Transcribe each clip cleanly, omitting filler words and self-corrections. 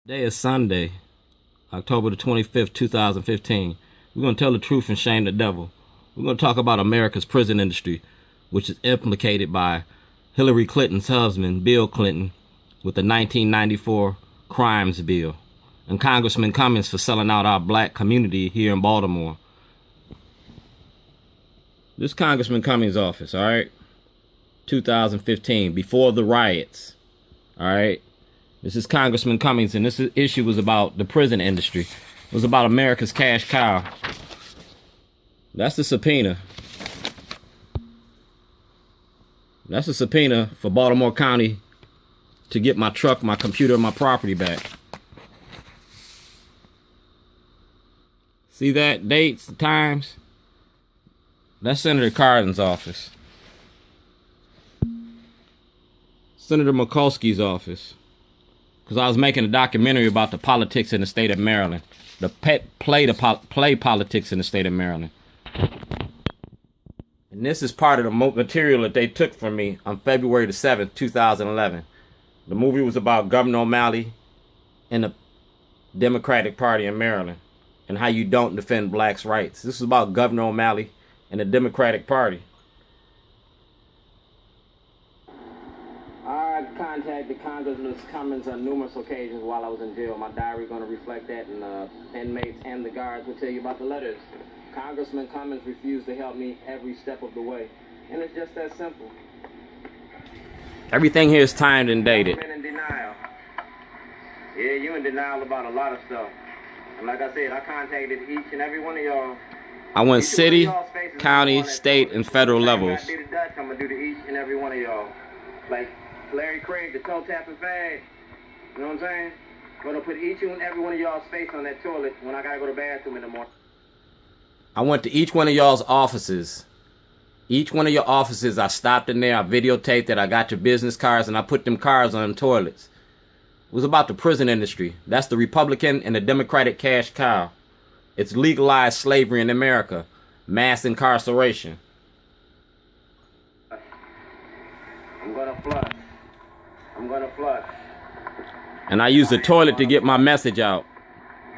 Today is Sunday, October the 25th, 2015. We're going to tell the truth and shame the devil. We're going to talk about America's prison industry, which is implicated by Hillary Clinton's husband, Bill Clinton, with the 1994 Crimes Bill, and Congressman Cummings for selling out our black community here in Baltimore. This Congressman Cummings' office, all right? 2015, before the riots, all right? This is Congressman Cummings, and this issue was about the prison industry. It was about America's cash cow. That's the subpoena. That's a subpoena for Baltimore County to get my truck, my computer, and my property back. See that? Dates, times? That's Senator Cardin's office. Senator Mikulski's office. Because I was making a documentary about the politics in the state of Maryland. The play politics in the state of Maryland. And this is part of the material that they took from me on February the 7th, 2011. The movie was about Governor O'Malley and the Democratic Party in Maryland and how you don't defend blacks' rights. This is about Governor O'Malley and the Democratic Party. I contacted Congressman Cummings on numerous occasions while I was in jail. My diary is going to reflect that, and inmates and the guards will tell you about the letters. Congressman Cummings refused to help me every step of the way, and it's just that simple. Everything here is timed and dated. I'm in denial. Yeah, you in denial about a lot of stuff. And like I said, I contacted each and every one of y'all. I went city, county, state, and federal levels. I did a Dutch, I'm going to do to each and every one of y'all. Like Larry Craig, the toe tapping fag. You know what I'm saying? I'm going to put each and every one of y'all's face on that toilet when I got to go to the bathroom in the morning. I went to each one of y'all's offices. Each one of your offices, I stopped in there, I videotaped it, I got your business cards, and I put them cards on them toilets. It was about the prison industry. That's the Republican and the Democratic cash cow. It's legalized slavery in America. Mass incarceration. I'm going to flush. I'm going to flush. And I use the toilet to get my message out.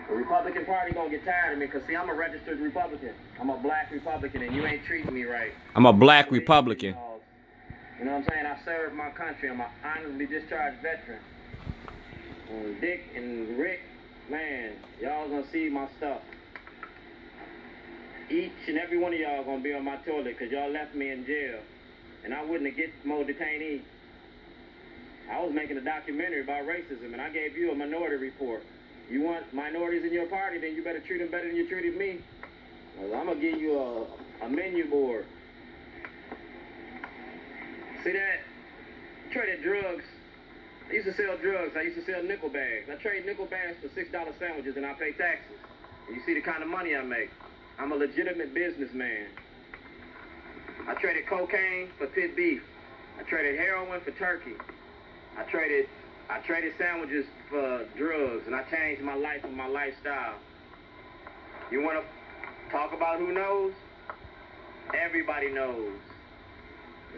The Republican Party going to get tired of me because, see, I'm a registered Republican. I'm a black Republican, and you ain't treating me right. I'm a black Republican. You know what I'm saying? I served my country. I'm an honorably discharged veteran. Dick and Rick, man, y'all going to see my stuff. Each and every one of y'all going to be on my toilet because y'all left me in jail. And I wouldn't have get more detainees. I was making a documentary about racism, and I gave you a minority report. You want minorities in your party, then you better treat them better than you treated me. Well, I'm going to give you a menu board. See that? I traded drugs. I used to sell drugs. I used to sell nickel bags. I trade nickel bags for $6 sandwiches, and I pay taxes. And you see the kind of money I make. I'm a legitimate businessman. I traded cocaine for pit beef. I traded heroin for turkey. I traded sandwiches for drugs, and I changed my life and my lifestyle. You want to talk about who knows? Everybody knows.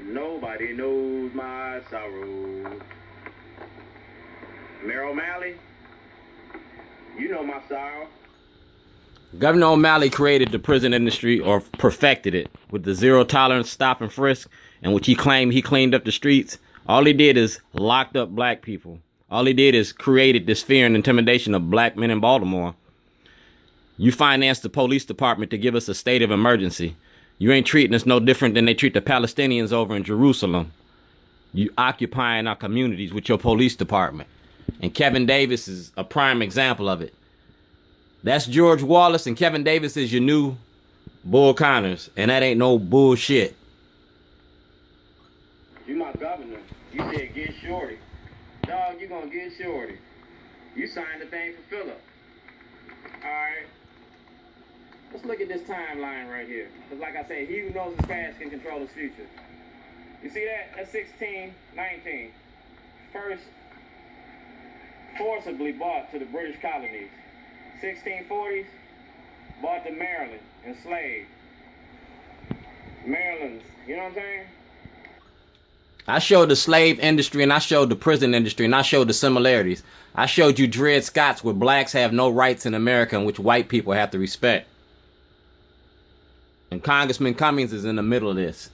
Nobody knows my sorrow. Mayor O'Malley, you know my sorrow. Governor O'Malley created the prison industry, or perfected it, with the zero tolerance stop and frisk, and which he claimed he cleaned up the streets. All he did is locked up black people. All he did is created this fear and intimidation of black men in Baltimore. You financed the police department to give us a state of emergency. You ain't treating us no different than they treat the Palestinians over in Jerusalem. You occupying our communities with your police department. And Kevin Davis is a prime example of it. That's George Wallace, and Kevin Davis is your new Bull Connors, and that ain't no bullshit. You my governor. You said get shorty. Dog, you gonna get shorty. You signed the thing for Philip. Alright. Let's look at this timeline right here. Because like I said, he who knows his past can control his future. You see that? That's 1619. First forcibly bought to the British colonies. 1640s, bought to Maryland, enslaved. Maryland's, you know what I'm saying? I showed the slave industry and I showed the prison industry and I showed the similarities. I showed you Dred Scott's where blacks have no rights in America and which white people have to respect. And Congressman Cummings is in the middle of this.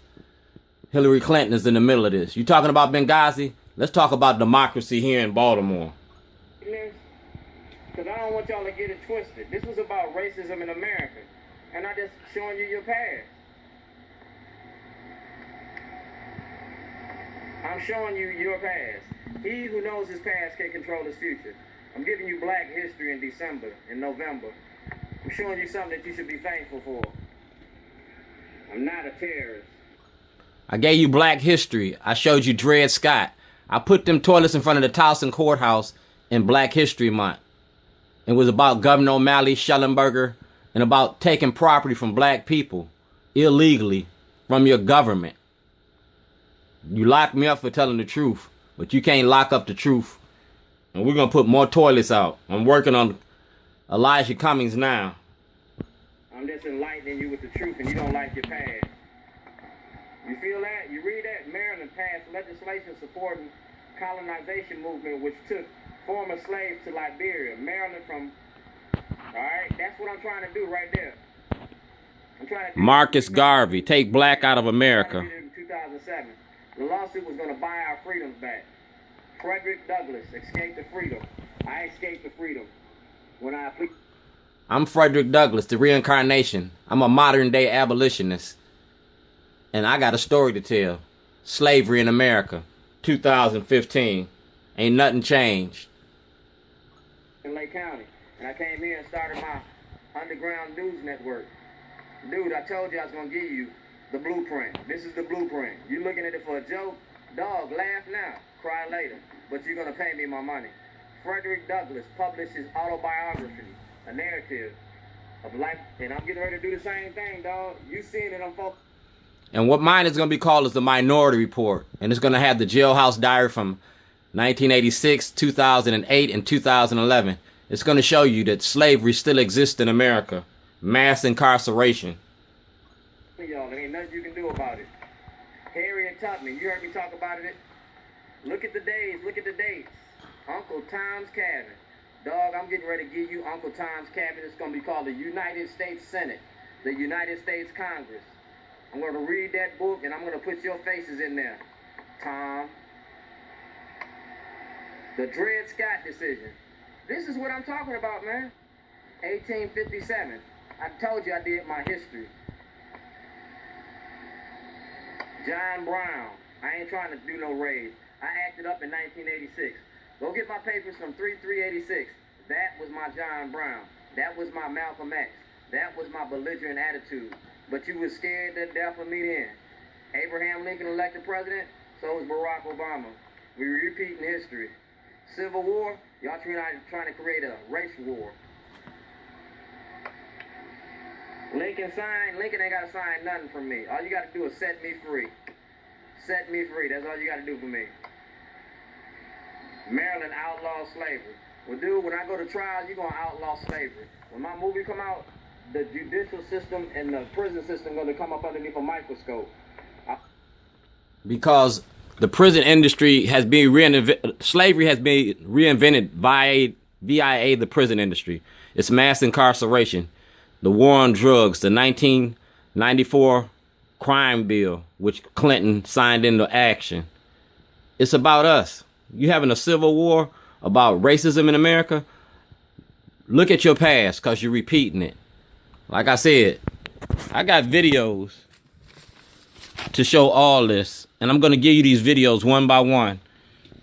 Hillary Clinton is in the middle of this. You talking about Benghazi? Let's talk about democracy here in Baltimore. Because I don't want y'all to get it twisted. This was about racism in America. And I just showing you your past. I'm showing you your past. He who knows his past can control his future. I'm giving you Black history in December, in November. I'm showing you something that you should be thankful for. I'm not a terrorist. I gave you Black history. I showed you Dred Scott. I put them toilets in front of the Towson Courthouse in Black History Month. It was about Governor O'Malley, Schellenberger, and about taking property from black people illegally from your government. You locked me up for telling the truth, but you can't lock up the truth. And we're going to put more toilets out. I'm working on Elijah Cummings now. I'm just enlightening you with the truth, and you don't like your past. You feel that? You read that? Maryland passed legislation supporting colonization movement, which took former slaves to Liberia. Maryland from... All right? That's what I'm trying to do right there. I'm trying to do Marcus Garvey, take black out of America. In 2007. The lawsuit was going to buy our freedoms back. Frederick Douglass escaped the freedom. I escaped the freedom. I'm Frederick Douglass, the reincarnation. I'm a modern day abolitionist. And I got a story to tell. Slavery in America, 2015. Ain't nothing changed. In Lake County. And I came here and started my underground news network. Dude, I told you I was going to give you the blueprint. This is the blueprint. You looking at it for a joke? Dog, laugh now, cry later. But you're going to pay me my money. Frederick Douglass published his autobiography, a narrative of life. And I'm getting ready to do the same thing, dog. You seeing it, I'm focused. And what mine is going to be called is the Minority Report. And it's going to have the jailhouse diary from 1986, 2008, and 2011. It's going to show you that slavery still exists in America. Mass incarceration. Y'all, there ain't nothing you can do about it. Harriet Tubman, you heard me talk about it. Look at the days, look at the dates. Uncle Tom's Cabin. Dog, I'm getting ready to give you Uncle Tom's Cabin. It's going to be called the United States Senate, the United States Congress. I'm going to read that book, and I'm going to put your faces in there. Tom. The Dred Scott decision. This is what I'm talking about, man. 1857. I told you I did my history. John Brown. I ain't trying to do no raid. I acted up in 1986. Go get my papers from 3386. That was my John Brown. That was my Malcolm X. That was my belligerent attitude. But you was scared to death of me then. Abraham Lincoln elected president, so was Barack Obama. We repeating history. Civil War, y'all trying to create a race war. Lincoln signed. Lincoln ain't got to sign nothing from me. All you got to do is set me free. Set me free. That's all you got to do for me. Maryland outlaws slavery. Well, dude, when I go to trial, you're going to outlaw slavery. When my movie come out, the judicial system and the prison system going to come up underneath a microscope. Because the prison industry has been reinvented. Slavery has been reinvented via the prison industry. It's mass incarceration. The war on drugs, the 1994 crime bill, which Clinton signed into action. It's about us. You having a civil war about racism in America? Look at your past, because you're repeating it. Like I said, I got videos to show all this, and I'm going to give you these videos one by one.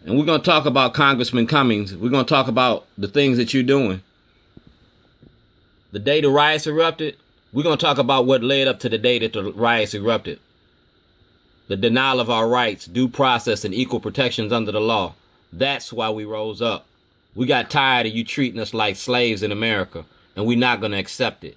And we're going to talk about Congressman Cummings. We're going to talk about the things that you're doing. The day the riots erupted, we're going to talk about what led up to the day that the riots erupted. The denial of our rights, due process, and equal protections under the law. That's why we rose up. We got tired of you treating us like slaves in America, and we're not going to accept it.